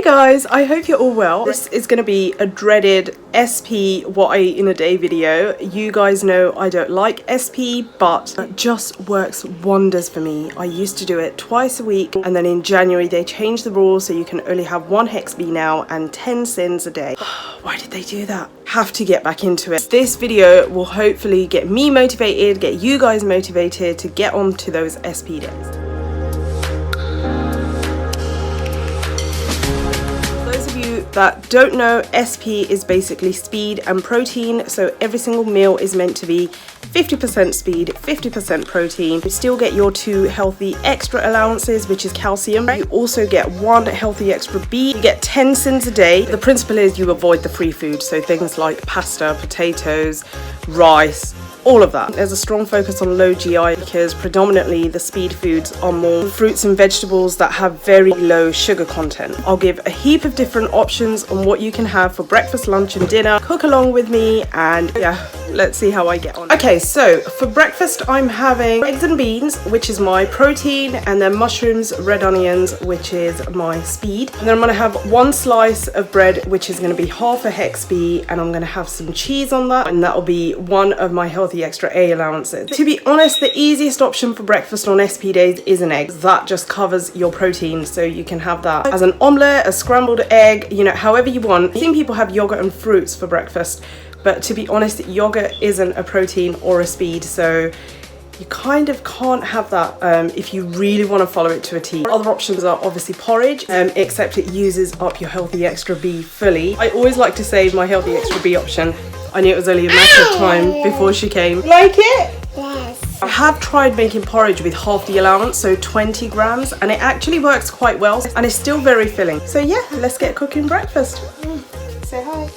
guys, I hope you're all well. This is going to be a dreaded SP what I eat in a day video. You guys know I don't like SP, but it just works wonders for me. I used to do it twice a week, and then in January they changed the rules so you can only have 1 hex B now and 10 sins a day. Why did they do that? Have to get back into it. This video will hopefully get me motivated, get you guys motivated to get on to those SP days. That don't know, SP is basically speed and protein, so every single meal is meant to be 50% speed, 50% protein. You still get your 2 healthy extra allowances, which is calcium. You also get 1 healthy extra B. You get 10 sins a day. The principle is you avoid the free food, so things like pasta, potatoes, rice, all of that. There's a strong focus on low GI because predominantly the speed foods are more fruits and vegetables that have very low sugar content. I'll give a heap of different options on what you can have for breakfast, lunch and dinner. Cook along with me and yeah, let's see how I get on. Okay, so for breakfast I'm having eggs and beans, which is my protein, and then mushrooms, red onions, which is my speed. And then I'm gonna have 1 slice of bread, which is gonna be half a hex B, and I'm gonna have some cheese on that, and that'll be 1 of my healthy extra A allowances. To be honest, the easiest option for breakfast on SP days is an egg. That just covers your protein, so you can have that as an omelette, a scrambled egg, you know, however you want. I've seen people have yogurt and fruits for breakfast, but to be honest, yogurt isn't a protein or a speed, so you kind of can't have that if you really want to follow it to a T. Other options are obviously porridge, except it uses up your healthy extra B fully. I always like to save my healthy extra B option. I knew it was only a matter of time before she came. Like it? Yes. I have tried making porridge with half the allowance, so 20 grams, and it actually works quite well, and it's still very filling. So yeah, let's get cooking breakfast. Say hi.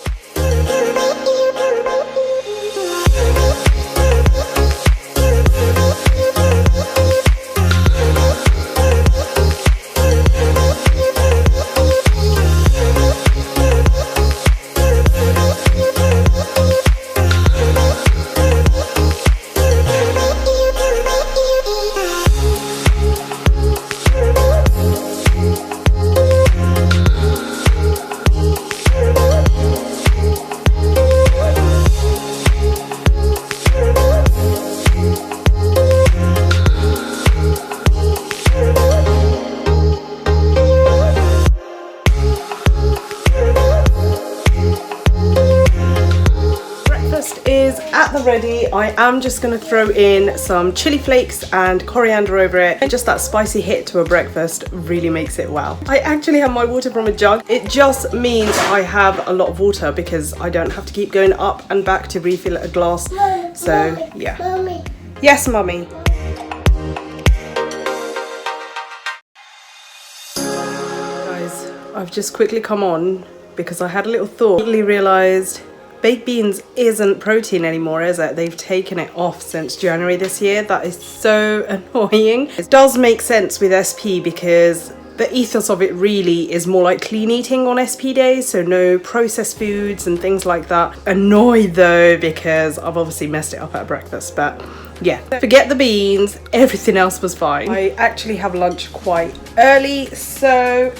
Is at the ready. I am just going to throw in some chili flakes and coriander over it, and just that spicy hit to a breakfast really makes it wow. I actually have my water from a jug. It just means I have a lot of water because I don't have to keep going up and back to refill a glass. So yeah. Mommy. Yes, mummy. Guys, I've just quickly come on because I had a little thought. I suddenly realised baked beans isn't protein anymore, is it? They've taken it off since January this year. That is so annoying. It does make sense with SP because the ethos of it really is more like clean eating on SP days, so no processed foods and things like that. Annoyed though because I've obviously messed it up at breakfast, but yeah, forget the beans, everything else was fine. I actually have lunch quite early, so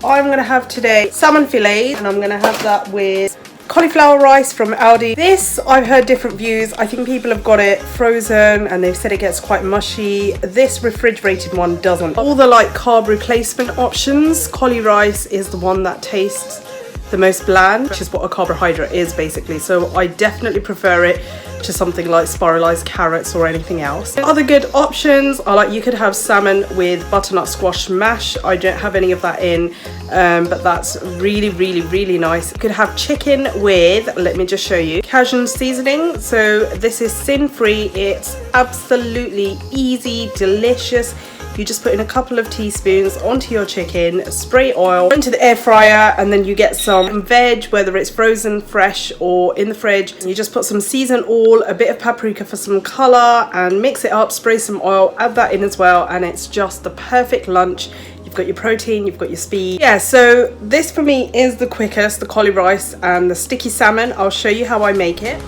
I'm gonna have today salmon fillet, and I'm gonna have that with cauliflower rice from Aldi. This, I've heard different views. I think people have got it frozen and they've said it gets quite mushy. This refrigerated one doesn't. All the like carb replacement options, cauli rice is the one that tastes the most bland, which is what a carbohydrate is basically. So I definitely prefer it to something like spiralized carrots or anything else. Other good options are like you could have salmon with butternut squash mash. I don't have any of that in, but that's really nice. You could have chicken with, let me just show you, Cajun seasoning. So this is sin-free. It's absolutely easy, delicious. You just put in a couple of teaspoons onto your chicken, spray oil, into the air fryer, and then you get some veg, whether it's frozen, fresh, or in the fridge. You just put some seasoned oil, a bit of paprika for some color, and mix it up, spray some oil, add that in as well, and it's just the perfect lunch. You've got your protein, you've got your speed. Yeah, so this for me is the quickest, the cauli rice and the sticky salmon. I'll show you how I make it.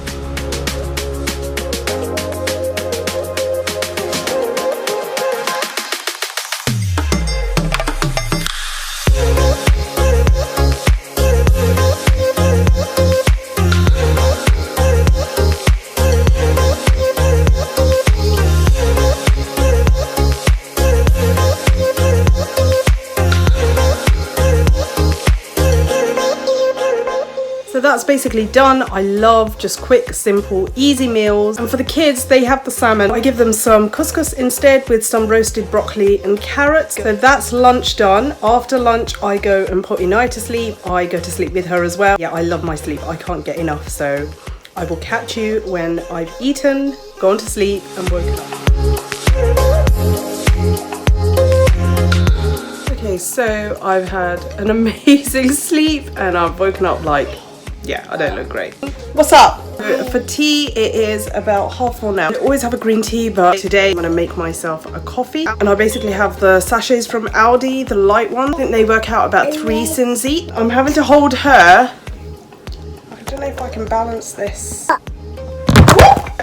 So that's basically done. I love just quick, simple, easy meals. And for the kids, they have the salmon. I give them some couscous instead with some roasted broccoli and carrots. So that's lunch done. After lunch, I go and put Inaya to sleep. I go to sleep with her as well. Yeah, I love my sleep. I can't get enough. So I will catch you when I've eaten, gone to sleep and woken up. Okay, so I've had an amazing sleep and I've woken up like, yeah, I don't look great. What's up? For tea, it is about 4:30 now. I always have a green tea, but today I'm gonna make myself a coffee. And I basically have the sachets from Aldi, the light one. I think they work out about 3 cents each. I'm having to hold her. I don't know if I can balance this.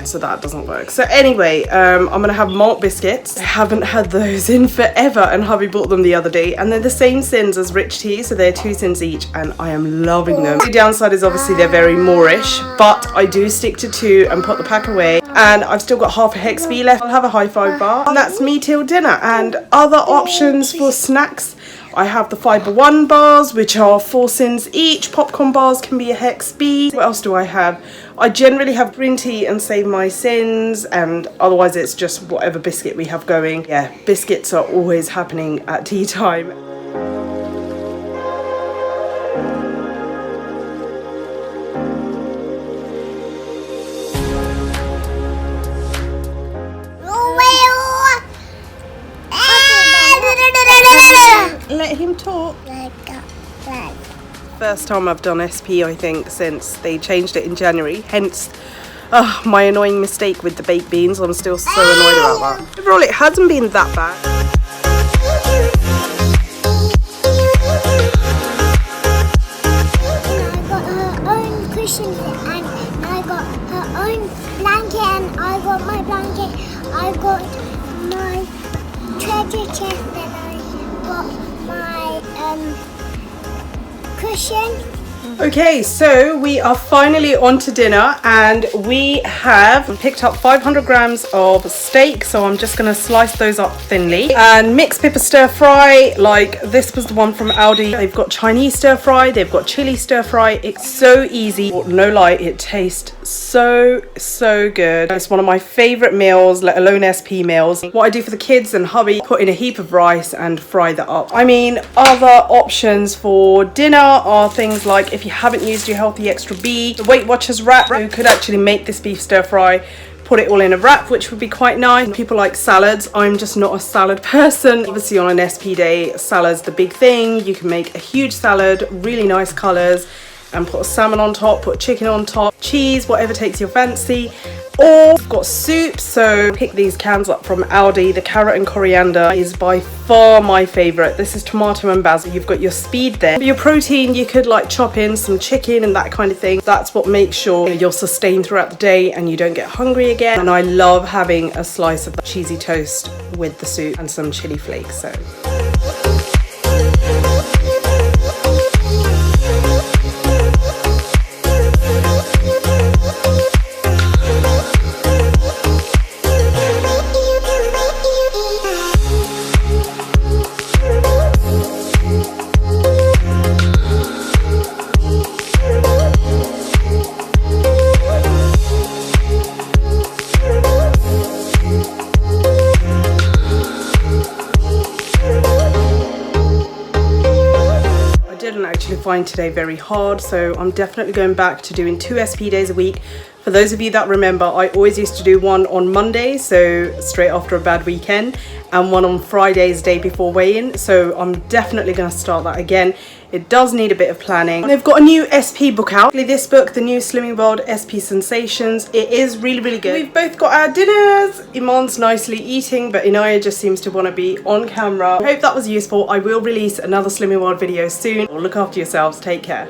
So that doesn't work. So anyway, I'm gonna have malt biscuits. I haven't had those in forever and hubby bought them the other day, and they're the same sins as rich tea, so they're 2 cents each and I am loving them. The downside is obviously they're very Moorish, but I do stick to 2 and put the pack away, and I've still got half a hex B left. I'll have a high five bar and that's me till dinner. And other options for snacks, I have the Fibre One bars, which are 4 cents each. Popcorn bars can be a hex B. What else do I have? I generally have green tea and save my sins, and otherwise it's just whatever biscuit we have going. Yeah, biscuits are always happening at tea time. Let him talk. First time I've done SP, I think, since they changed it in January. Hence, my annoying mistake with the baked beans. I'm still so annoyed about that. Overall, it hasn't been that bad. I got her own cushion and I got her own blanket and I got my blanket. I got my treasure chest and I got my cushion. Okay, so we are finally on to dinner and we have picked up 500 grams of steak, so I'm just going to slice those up thinly. And mixed pepper stir fry, like this was the one from Aldi. They've got Chinese stir fry, they've got chili stir fry. It's so easy, no lie, it tastes so good. It's one of my favorite meals, let alone SP meals. What I do for the kids and hubby, put in a heap of rice and fry that up. I mean, other options for dinner are things like, if you haven't used your healthy extra B, the Weight Watchers wrap. You could actually make this beef stir fry, put it all in a wrap, which would be quite nice. People like salads. I'm just not a salad person. Obviously on an SP day, salad's the big thing. You can make a huge salad, really nice colors, and put a salmon on top, put chicken on top, cheese, whatever takes your fancy. Or I've got soup, so pick these cans up from Aldi. The carrot and coriander is by far my favorite. This is tomato and basil. You've got your speed there. For your protein, you could like chop in some chicken and that kind of thing. That's what makes sure you're sustained throughout the day and you don't get hungry again. And I love having a slice of the cheesy toast with the soup and some chili flakes. So find today very hard, so I'm definitely going back to doing 2 SP days a week. For those of you that remember, I always used to do one on Monday, so straight after a bad weekend, and one on Fridays, day before weigh-in. So I'm definitely going to start that again. It does need a bit of planning. They've got a new SP book out. This book, the new Slimming World SP Sensations, it is really good. We've both got our dinners. Iman's nicely eating, but Inaya just seems to want to be on camera. I hope that was useful. I will release another Slimming World video soon. Look after yourselves. Take care.